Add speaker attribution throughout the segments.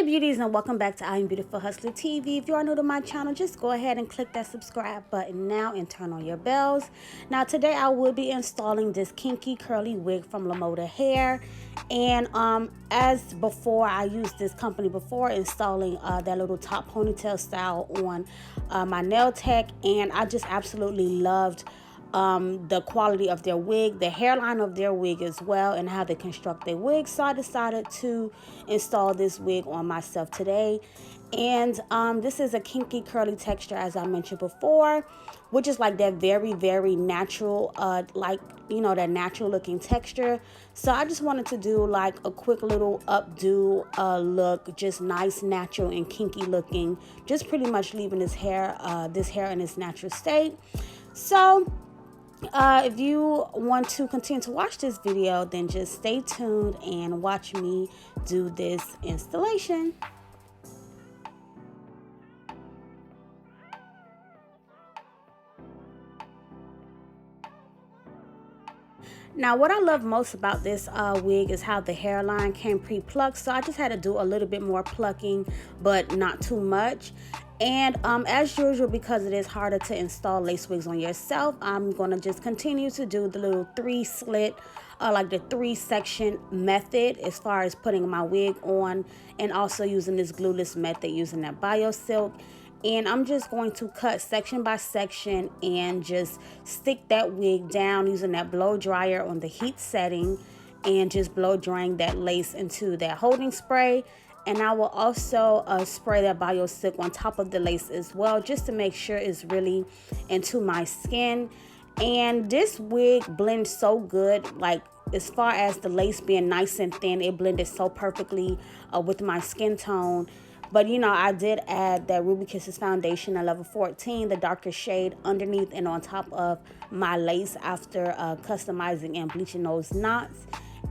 Speaker 1: beauties, and welcome back to I Am Beautiful Hustler TV. If you are new to my channel, just go ahead and click that subscribe button now and turn on your bells. Now today I will be installing this kinky curly wig from LeModa Hair. And as before, I used this company before installing that little top ponytail style on my nail tech, and I just absolutely loved the quality of their wig, the hairline of their wig as well, and how they construct their wig. So I decided to install this wig on myself today. And this is a kinky curly texture, as I mentioned before, which is like that very natural, like, you know, that natural looking texture. So I just wanted to do like a quick little updo look, just nice, natural, and kinky looking, just pretty much leaving this hair in its natural state. So if you want to continue to watch this video, then just stay tuned and watch me do this installation. Now, what I love most about this wig is how the hairline came pre-plucked, so I just had to do a little bit more plucking, but not too much. And as usual, because it is harder to install lace wigs on yourself, I'm going to just continue to do the little three slit, like the 3-section method as far as putting my wig on, and also using this glueless method using that BIOSILK. And I'm just going to cut section by section and just stick that wig down using that blow dryer on the heat setting, and just blow drying that lace into that holding spray. And I will also spray that BioSilk on top of the lace as well, just to make sure it's really into my skin. And this wig blends so good, like as far as the lace being nice and thin, it blended so perfectly with my skin tone. But you know, I did add that Ruby Kisses foundation at level 14, the darker shade, underneath and on top of my lace after customizing and bleaching those knots.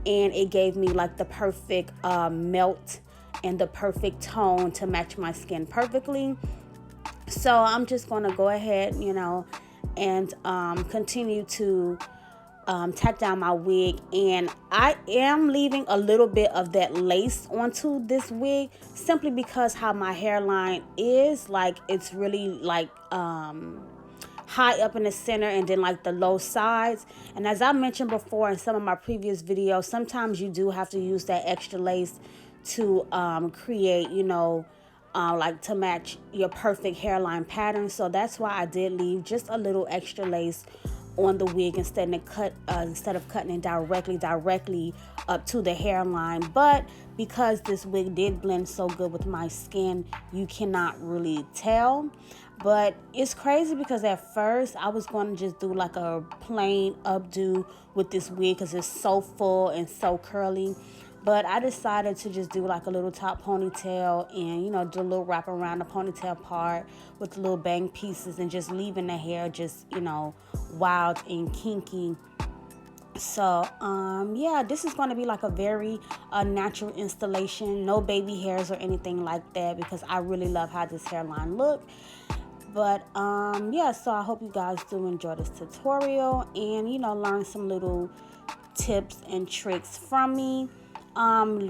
Speaker 1: And it gave me like the perfect melt and the perfect tone to match my skin perfectly. So I'm just going to go ahead, you know, and continue to tack down my wig. And I am leaving a little bit of that lace onto this wig, simply because how my hairline is, like it's really like high up in the center and then like the low sides. And as I mentioned before in some of my previous videos, sometimes you do have to use that extra lace to create, you know, like to match your perfect hairline pattern. So that's why I did leave just a little extra lace on the wig instead of cutting it directly up to the hairline. But because this wig did blend so good with my skin, you cannot really tell. But it's crazy because at first I was going to just do like a plain updo with this wig because it's so full and so curly. But I decided to just do like a little top ponytail and, you know, do a little wrap around the ponytail part with the little bang pieces, and just leaving the hair just, you know, wild and kinky. So yeah, this is going to be like a very natural installation, no baby hairs or anything like that, because I really love how this hairline look. But yeah, so I hope you guys do enjoy this tutorial and, you know, learn some little tips and tricks from me.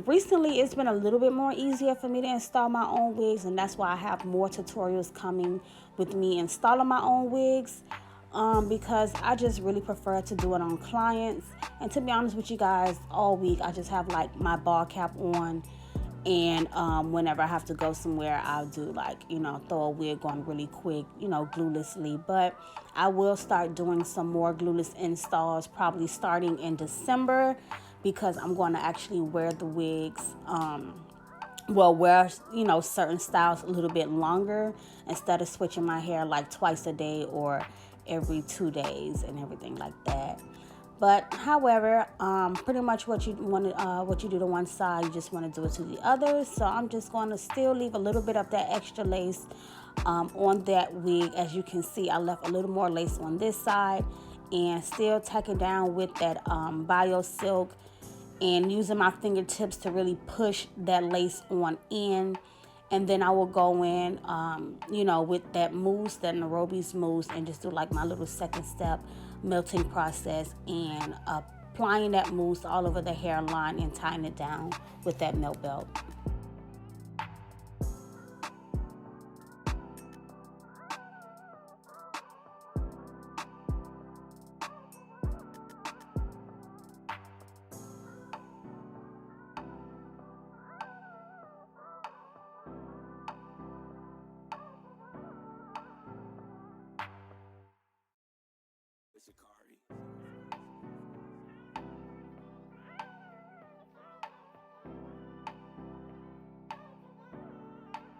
Speaker 1: Recently it's been a little bit more easier for me to install my own wigs, and that's why I have more tutorials coming with me installing my own wigs, because I just really prefer to do it on clients. And to be honest with you guys, all week I just have like my ball cap on, and whenever I have to go somewhere, I'll do like, you know, throw a wig on really quick, you know, gluelessly. But I will start doing some more glueless installs probably starting in December, because I'm going to actually wear the wigs, wear, you know, certain styles a little bit longer, instead of switching my hair like twice a day or every 2 days and everything like that. But however, pretty much what you do to one side, you just want to do it to the other. So I'm just going to still leave a little bit of that extra lace on that wig. As you can see, I left a little more lace on this side, and still tack it down with that BioSilk, and using my fingertips to really push that lace on in. And then I will go in, you know, with that mousse, that NAIROBI's mousse, and just do like my little second step melting process, and applying that mousse all over the hairline and tying it down with that melt belt.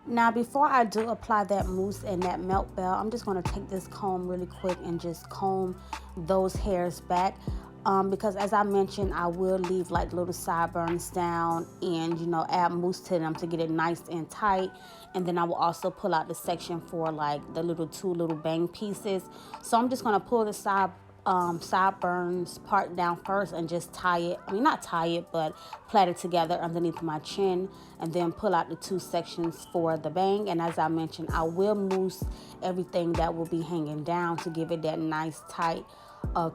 Speaker 1: Now, before I do apply that mousse and that melt belt, I'm just going to take this comb really quick and just comb those hairs back. Because as I mentioned, I will leave like little sideburns down and, you know, add mousse to them to get it nice and tight. And then I will also pull out the section for like the two little bang pieces. So I'm just going to pull the sideburns part down first and just tie it, I mean not tie it, but plait it together underneath my chin, and then pull out the two sections for the bang. And as I mentioned, I will mousse everything that will be hanging down to give it that nice tight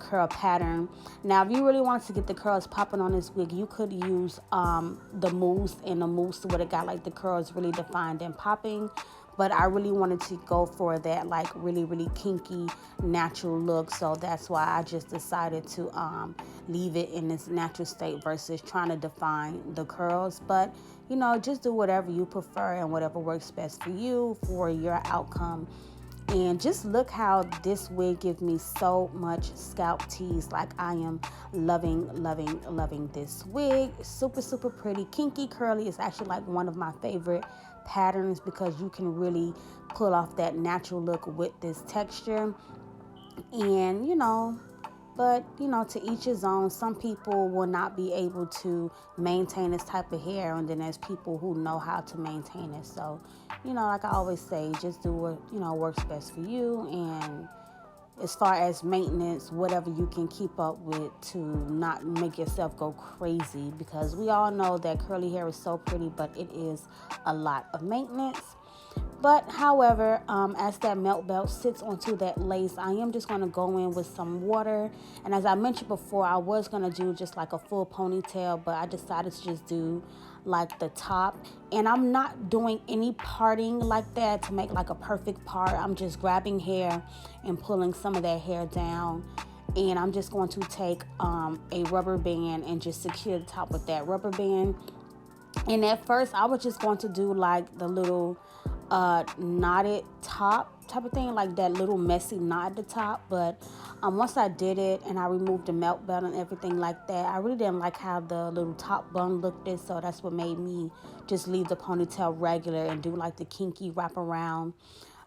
Speaker 1: curl pattern. Now, if you really wanted to get the curls popping on this wig, you could use the mousse, and the mousse would have got like the curls really defined and popping. But I really wanted to go for that like really kinky natural look, so that's why I just decided to leave it in this natural state versus trying to define the curls. But you know, just do whatever you prefer and whatever works best for you for your outcome. And just look how this wig gives me so much scalp tease. Like, I am loving this wig. Super pretty. Kinky curly is actually like one of my favorite patterns because you can really pull off that natural look with this texture. And you know, but you know, to each his own. Some people will not be able to maintain this type of hair, and then there's people who know how to maintain it. So you know, like I always say, just do what, you know, works best for you. And as far as maintenance, whatever you can keep up with to not make yourself go crazy, because we all know that curly hair is so pretty, but it is a lot of maintenance. But however, as that melt belt sits onto that lace, I am just going to go in with some water. And as I mentioned before, I was going to do just like a full ponytail, but I decided to just do like the top. And I'm not doing any parting like that to make like a perfect part. I'm just grabbing hair and pulling some of that hair down. And I'm just going to take a rubber band and just secure the top with that rubber band. And at first, I was just going to do like the little knotted top type of thing, like that little messy knot at the top. But once I did it and I removed the melt belt and everything like that, I really didn't like how the little top bun looked. So that's what made me just leave the ponytail regular and do like the kinky wrap around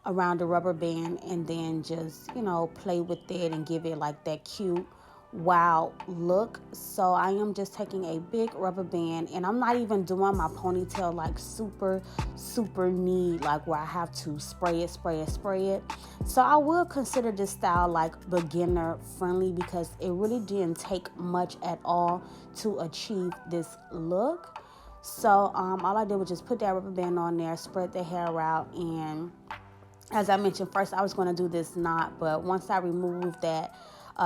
Speaker 1: the rubber band, and then just, you know, play with it and give it like that cute wow look. So I am just taking a big rubber band, and I'm not even doing my ponytail like super neat, like where I have to spray it. So I will consider this style like beginner friendly, because it really didn't take much at all to achieve this look. So all I did was just put that rubber band on there, spread the hair out, and as I mentioned, first I was going to do this knot, but once I removed that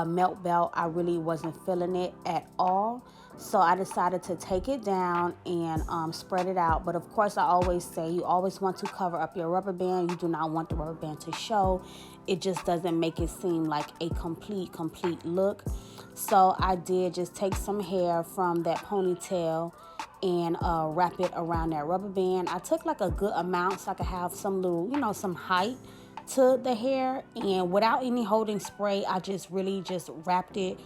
Speaker 1: melt belt, I really wasn't feeling it at all. So I decided to take it down and spread it out. But of course, I always say you always want to cover up your rubber band. You do not want the rubber band to show. It just doesn't make it seem like a complete look. So I did just take some hair from that ponytail and wrap it around that rubber band. I took like a good amount so I could have some little, you know, some height to the hair, and without any holding spray, I just really just wrapped it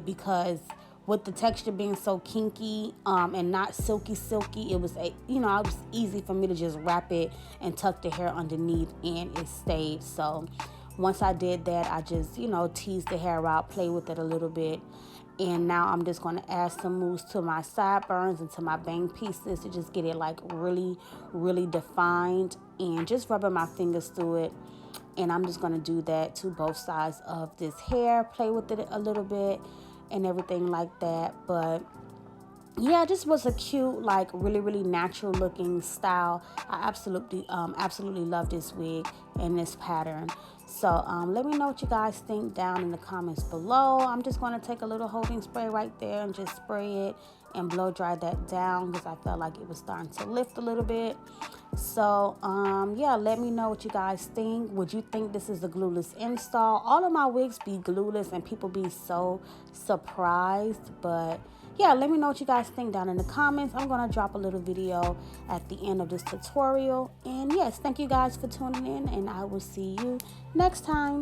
Speaker 1: because with the texture being so kinky and not silky, it was it was easy for me to just wrap it and tuck the hair underneath, and it stayed. So once I did that, I just, you know, teased the hair out, play with it a little bit. And now I'm just going to add some mousse to my sideburns and to my bang pieces to just get it like really defined, and just rubbing my fingers through it. And I'm just going to do that to both sides of this hair, play with it a little bit and everything like that. But yeah, this was a cute, like really natural looking style. I absolutely love this wig and this pattern. So let me know what you guys think down in the comments below. I'm just going to take a little holding spray right there and just spray it and blow dry that down, because I felt like it was starting to lift a little bit. So yeah, let me know what you guys think. Would you think this is a glueless install? All of my wigs be glueless and people be so surprised. But yeah, let me know what you guys think down in the comments. I'm going to drop a little video at the end of this tutorial. And yes, thank you guys for tuning in, and I will see you next time.